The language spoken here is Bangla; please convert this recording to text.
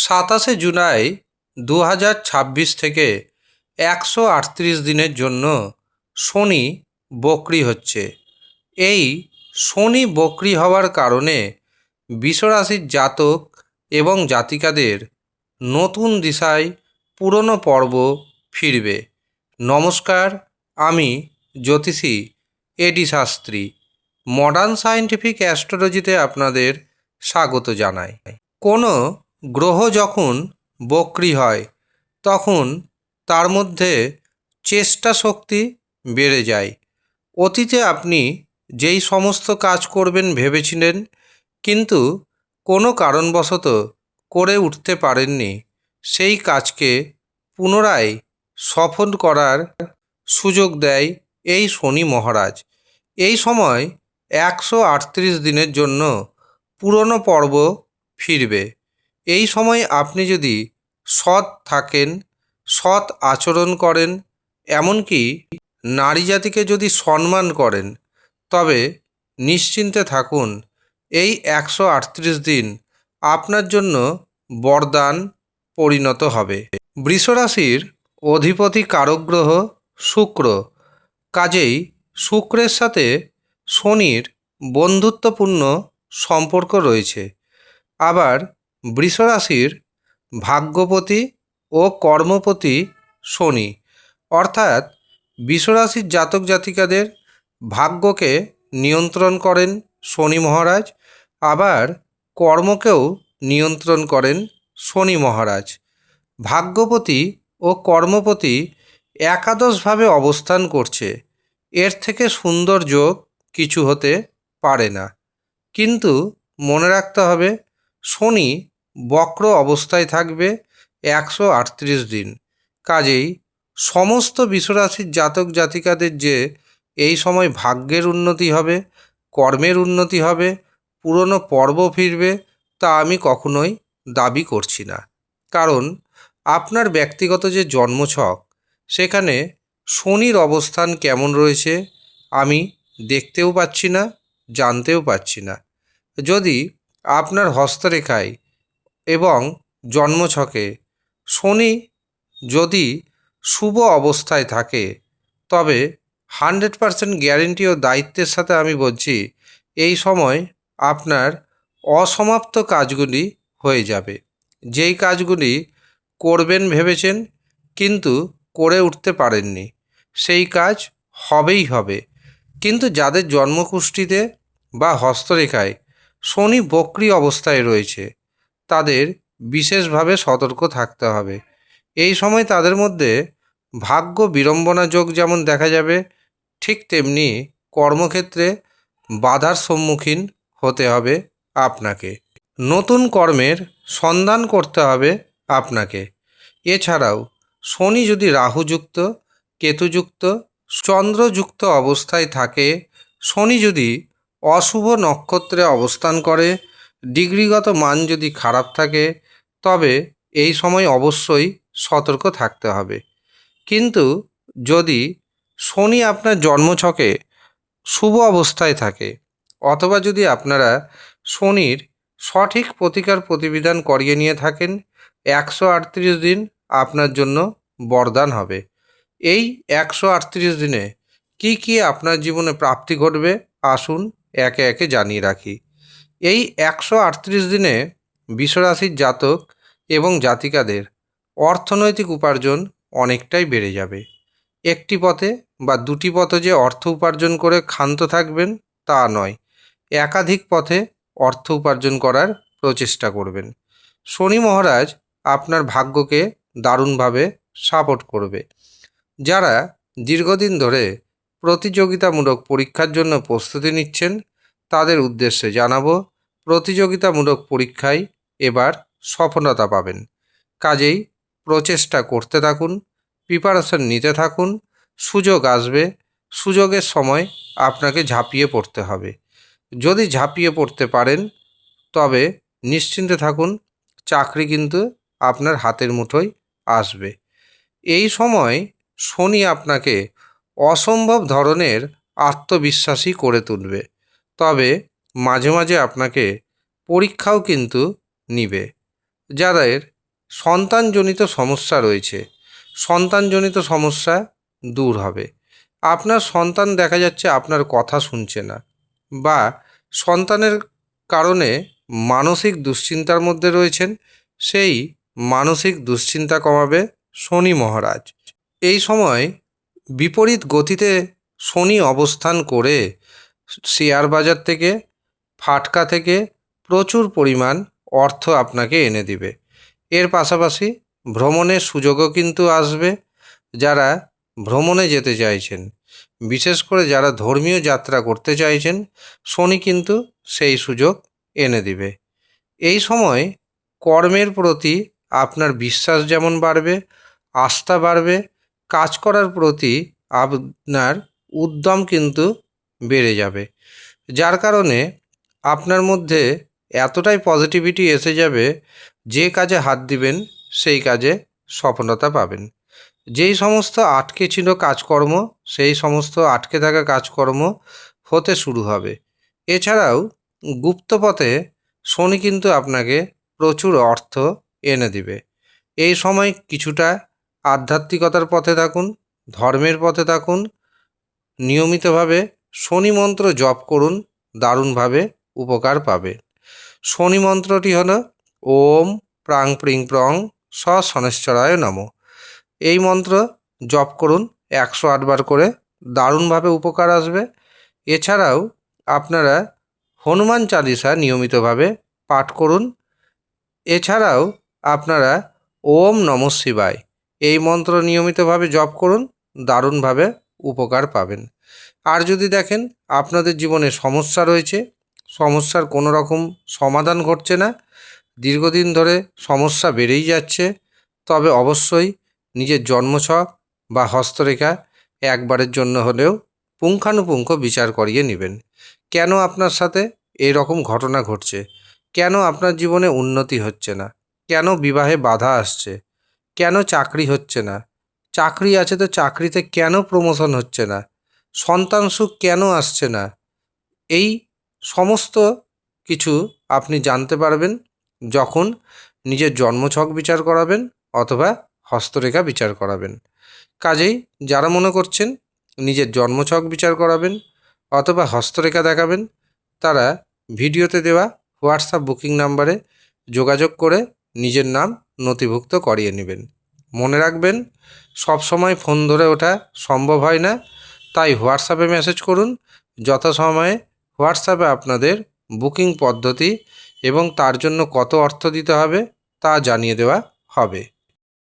27 জুলাই 2026 থেকে 138 দিনের জন্য শনি বক্রি হচ্ছে। এই শনি বক্রি হওয়ার কারণে বৃষরাশির জাতক এবং জাতিকাদের নতুন দিশায় পুরনো পর্ব ফিরবে। নমস্কার, আমি জ্যোতিষী এডি শাস্ত্রী। মডার্ন সায়েন্টিফিক অ্যাস্ট্রোলজিতে আপনাদের স্বাগত জানাই। কোনো গ্রহ যখন বক্রি হয় তখন তার মধ্যে চেষ্টা শক্তি বেড়ে যায়। অতীতে আপনি যেই সমস্ত কাজ করবেন ভেবেছিলেন কিন্তু কোনো কারণবশত করে উঠতে পারেননি, সেই কাজকে পুনরায় সফল করার সুযোগ দেয় এই শনি মহারাজ। এই সময় 138 দিনের জন্য পুরনো পর্ব ফিরবে। এই সময় আপনি যদি সৎ থাকেন, সৎ আচরণ করেন, এমনকি নারী জাতিকে যদি সম্মান করেন, তবে নিশ্চিন্তে থাকুন, এই 138 দিন আপনার জন্য বরদান পরিণত হবে। বৃষরাশির অধিপতি কারক গ্রহ শুক্র, কাজেই শুক্রের সাথে শনির বন্ধুত্বপূর্ণ সম্পর্ক রয়েছে। আবার বৃষরাশির ভাগ্যপতি ও কর্মপতি শনি, অর্থাৎ বৃষরাশির জাতক জাতিকাদের ভাগ্যকে নিয়ন্ত্রণ করেন শনি মহারাজ, আবার কর্মকেও নিয়ন্ত্রণ করেন শনি মহারাজ। ভাগ্যপতি ও কর্মপতি একাদশভাবে অবস্থান করছে। এর থেকে সুন্দর যোগ কিছু হতে পারে না। কিন্তু মনে রাখতে হবে, শনি বক্র অবস্থায় থাকবে 138 দিন। কাজেই সমস্ত বৃষরাশির জাতক জাতিকাদের যে এই সময় ভাগ্যের উন্নতি হবে, কর্মের উন্নতি হবে, পুরনো পর্ব ফিরবে, তা আমি কখনোই দাবি করছি না। কারণ আপনার ব্যক্তিগত যে জন্মছক, সেখানে শনির অবস্থান কেমন রয়েছে আমি দেখতেও পাচ্ছি না, জানতেও পাচ্ছি না। যদি আপনার হস্তরেখায় এবং জন্মছকে শনি যদি শুভ অবস্থায় থাকে, তবে 100% গ্যারেন্টি ও দায়িত্বের সাথে আমি বলছি, এই সময় আপনার অসমাপ্ত কাজগুলি হয়ে যাবে। যেই কাজগুলি করবেন ভেবেছেন কিন্তু করে উঠতে পারেননি, সেই কাজ হবেই হবে। কিন্তু যাদের জন্মকুষ্ঠিতে বা হস্তরেখায় শনি বক্রি অবস্থায় রয়েছে, তাদের বিশেষভাবে সতর্ক থাকতে হবে। এই সময় তাদের মধ্যে ভাগ্য বিড়ম্বনা যোগ যেমন দেখা যাবে, ঠিক তেমনি কর্মক্ষেত্রে বাধার সম্মুখীন হতে হবে আপনাকে। নতুন কর্মের সন্ধান করতে হবে আপনাকে। এছাড়াও শনি যদি রাহুযুক্ত, কেতুযুক্ত, চন্দ্রযুক্ত অবস্থায় থাকে, শনি যদি অশুভ নক্ষত্রে অবস্থান করে, ডিগ্রিগত মান যদি খারাপ থাকে, তবে এই সময় অবশ্যই সতর্ক থাকতে হবে। কিন্তু যদি শনি আপনার জন্মছকে শুভ অবস্থায় থাকে, অথবা যদি আপনারা শনির সঠিক প্রতিকার প্রতিবিধান করিয়ে নিয়ে থাকেন, 138 দিন আপনার জন্য বরদান হবে। এই 138 দিনে কি কি আপনার জীবনে প্রাপ্তি ঘটবে, আসুন একে একে জানিয়ে রাখি। এই 138 দিনে বৃষরাশির জাতক এবং জাতিকাদের অর্থনৈতিক উপার্জন অনেকটাই বেড়ে যাবে। একটি পথে বা দুটি পথে যে অর্থ উপার্জন করে ক্ষান্ত থাকবেন তা নয়, একাধিক পথে অর্থ উপার্জন করার প্রচেষ্টা করবেন। শনি মহারাজ আপনার ভাগ্যকে দারুণভাবে সাপোর্ট করবে। যারা দীর্ঘদিন ধরে প্রতিযোগিতামূলক পরীক্ষার জন্য প্রস্তুতি নিচ্ছেন, তাদের উদ্দেশ্যে জানাবো, প্রতিযোগিতামূলক পরীক্ষায় এবার সফলতা পাবেন। কাজেই প্রচেষ্টা করতে থাকুন, প্রিপারেশন নিতে থাকুন, সুযোগ আসবে, সুযোগের সময় আপনাকে ঝাঁপিয়ে পড়তে হবে। যদি ঝাঁপিয়ে পড়তে পারেন, তবে নিশ্চিন্তে থাকুন, চাকরি কিন্তু আপনার হাতের মুঠোয় আসবে। এই সময় শনি আপনাকে অসম্ভব ধরনের আত্মবিশ্বাসী করে তুলবে, তবে মাঝে মাঝে আপনাকে পরীক্ষাও কিন্তু নিবে। যাদের সন্তানজনিত সমস্যা রয়েছে, সন্তানজনিত সমস্যা দূর হবে। আপনার সন্তান দেখা যাচ্ছে আপনার কথা শুনছে না, বা সন্তানের কারণে মানসিক দুশ্চিন্তার মধ্যে রয়েছেন, সেই মানসিক দুশ্চিন্তা কমাবে শনি মহারাজ। এই সময় বিপরীত গতিতে শনি অবস্থান করে শেয়ার বাজার থেকে, ফাটকা থেকে প্রচুর পরিমাণ অর্থ আপনাকে এনে দিবে। এর পাশাপাশি ভ্রমণের সুযোগও কিন্তু আসবে। যারা ভ্রমণে যেতে চাইছেন, বিশেষ করে যারা ধর্মীয় যাত্রা করতে চাইছেন, শনি কিন্তু সেই সুযোগ এনে দিবে। এই সময় কর্মের প্রতি আপনার বিশ্বাস যেমন বাড়বে, আস্থা বাড়বে, কাজ করার প্রতি আপনার উদ্যম কিন্তু বেড়ে যাবে। যার কারণে আপনার মধ্যে এতটাই পজিটিভিটি এসে যাবে, যে কাজে হাত দিবেন সেই কাজে সফলতা পাবেন। যেই সমস্ত আটকে ছিল কাজকর্ম, সেই সমস্ত আটকে থাকা কাজকর্ম হতে শুরু হবে। এছাড়াও গুপ্তপথে শনি কিন্তু আপনাকে প্রচুর অর্থ এনে দিবে। এই সময় কিছুটা আধ্যাত্মিকতার পথে থাকুন, ধর্মের পথে থাকুন, নিয়মিতভাবে শনি মন্ত্র জপ করুন, দারুণভাবে উপকার পাবে। শনি মন্ত্রটি হলো ওম প্রাং প্রিং প্রং স শনৈশ্চরায় নমঃ। এই মন্ত্র জপ করুন 108 বার করে, দারুণভাবে উপকার আসবে। এছাড়াও আপনারা হনুমান চালিসা নিয়মিতভাবে পাঠ করুন। এছাড়াও আপনারা ওম নমঃ শিবায় এই মন্ত্র নিয়মিতভাবে জপ করুন, দারুণভাবে উপকার পাবেন। আর যদি দেখেন আপনাদের জীবনে সমস্যা রয়েছে, সমস্যার কোনো রকম সমাধান ঘটছে না, দীর্ঘদিন ধরে সমস্যা বেড়েই যাচ্ছে, তবে অবশ্যই নিজের জন্মছক বা হস্তরেখা একবারের জন্য হলেও পুঙ্খানুপুঙ্খ বিচার করিয়ে নেবেন। কেন আপনার সাথে এই রকম ঘটনা ঘটছে? কেন আপনার জীবনে উন্নতি হচ্ছে না? কেন বিবাহে বাধা আসছে? কেন চাকরি হচ্ছে না? চাকরি আছে তো চাকরিতে কেন প্রমোশন হচ্ছে না? সন্তান সুখ কেন আসছে না? এই সমস্ত কিছু আপনি জানতে পারবেন যখন নিজের জন্মছক বিচার করাবেন অথবা হস্তরেখা বিচার করাবেন। কাজেই যারা মনে করছেন নিজের জন্মছক বিচার করাবেন অথবা হস্তরেখা দেখাবেন, তারা ভিডিওতে দেওয়া হোয়াটসঅ্যাপ বুকিং নাম্বারে যোগাযোগ করে নিজের নাম নথিভুক্ত করিয়ে নেবেন। মনে রাখবেন, সবসময় ফোন ধরে ওঠা সম্ভব হয় না, তাই হোয়াটসঅ্যাপে মেসেজ করুন। যথাসময়ে হোয়াটসঅ্যাপে আপনাদের বুকিং পদ্ধতি এবং তার জন্য কত অর্থ দিতে হবে তা জানিয়ে দেওয়া হবে।